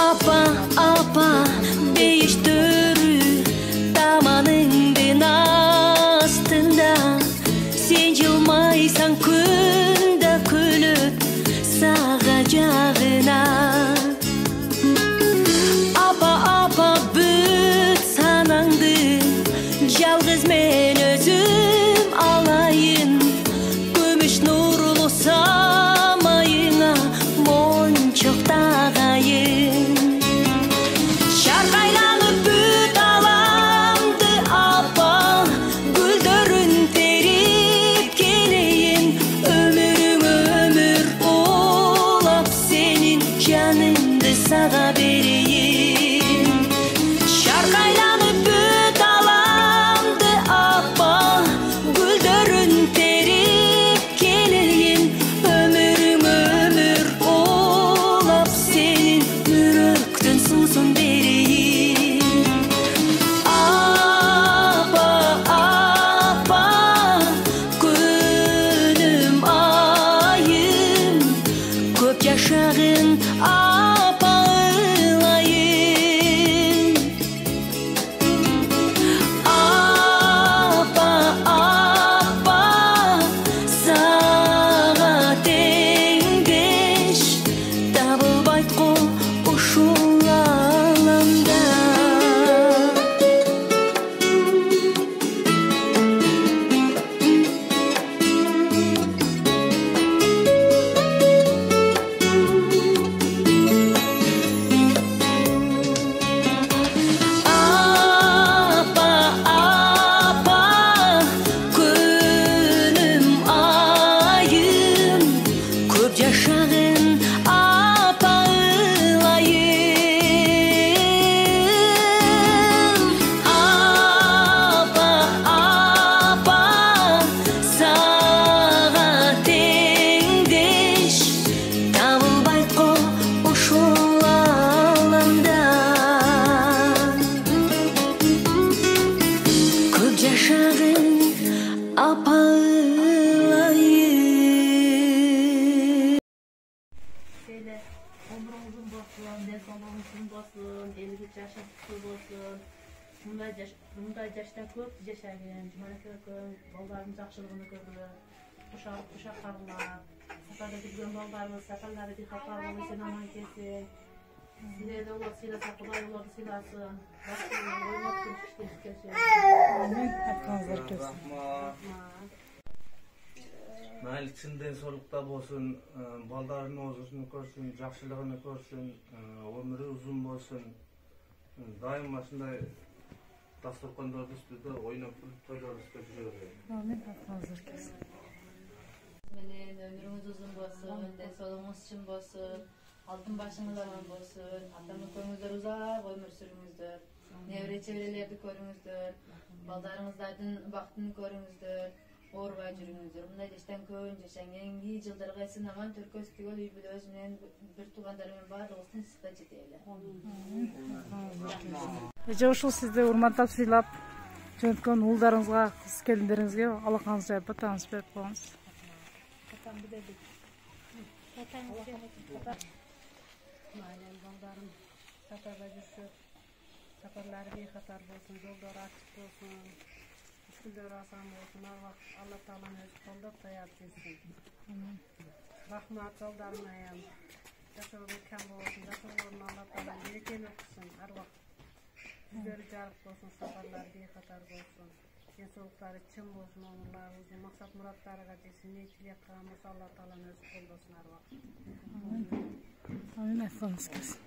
Apa apa değiştürü damanın astında, sen yılmaysan күнде күліп сағажағына. Apa apa büt sanandı, жалғыз мен өзім алайын, көміш нұрлы самайыңа моншақ тағайын. Шарқайланып бүт аламды апа, гүлдерін теріп келейін, өмірің өмір олап сенің жаныңды саға берейін. Шарқайланып бүт аламды апа, гүлдерін теріп келейін, өмірің өмір олап сенің жүректің сусын берейін. Апа апа күнім айым, көп жашағын апа ылайын. Апа апа саға теңдеш, табылбай қол ушул аламда. Апа апа күнім айым, көп жашағын апа ылайын. Апа апа саға теңдеш, табылбай қол ушул аламда. Көп жашағын апа ылайын. Şöyle ömrümüzün bolsun, densalığımızın bolsun, 50 yaşadıklı bolsun. Bunday yaşta köp yaşayın, Jumanaka kökün, ballarımız yaxşılığını gördüler. Uşaq qarılar, safarda gitken ballarımız, safarlarda bir xatarlığı sen aman kesin. Sizlerle olur, silasa, Kuday olur, silasın. Başka oymak görüşüşte kesin. Hakkınızlar kesin. Mayli içinde solukta bolsun, baldarını uzun görsün, жақшылығını görsün, ömrü uzun bolsun. Daima şunday dasturxanlarda üstüde oynap toylar üstüde жүрөбүз. Amin. Hakkınızlar kesin. Menen ömrünüz uzun bolsun, densalığınız için bolsun, altın başınız aman bolsun, atamın koyunuzlar uzak ömür sürüңүздөр, nevre çevrelerdi көрүңүздөр, baldarыңыздардын бактын көрүңүздөр, оорубай жүрүңүздөр. Мындай жаштан көп жашаң, кийинки жылдарга сен аман төркөз түгөл үй бүлөбүз менен бир туугандар менен баардыгыбыздын сызда жетели. Эже ушул сизди урматтап сыйлап жөнөткөн уулдарыңызга, кыз келиндериңизге алакаңыз жайып батаңыз берип коюңуз. Mailem baldarım safarda жүрүшөт, safarlары бейхатар болсун, жолдору ачык болсун, үскүлдөр асан болсун, Алла Таалам өзү колдоп даяп берсин. Рахмат балдарыма, жашоого кем болсун, жашоолорун Алла Таалам берекелүү кылсын, ар убакыт жүздөрү жарык болсун, сафарлары бейхатар болсун, денсаулыктары чың болсун, умурлары узун, максат мураттарыга жетсин, эмне тилек кылганбыз Алла Таалам өзү колдосун ар убакыт. Amin. Hakkınız kesin.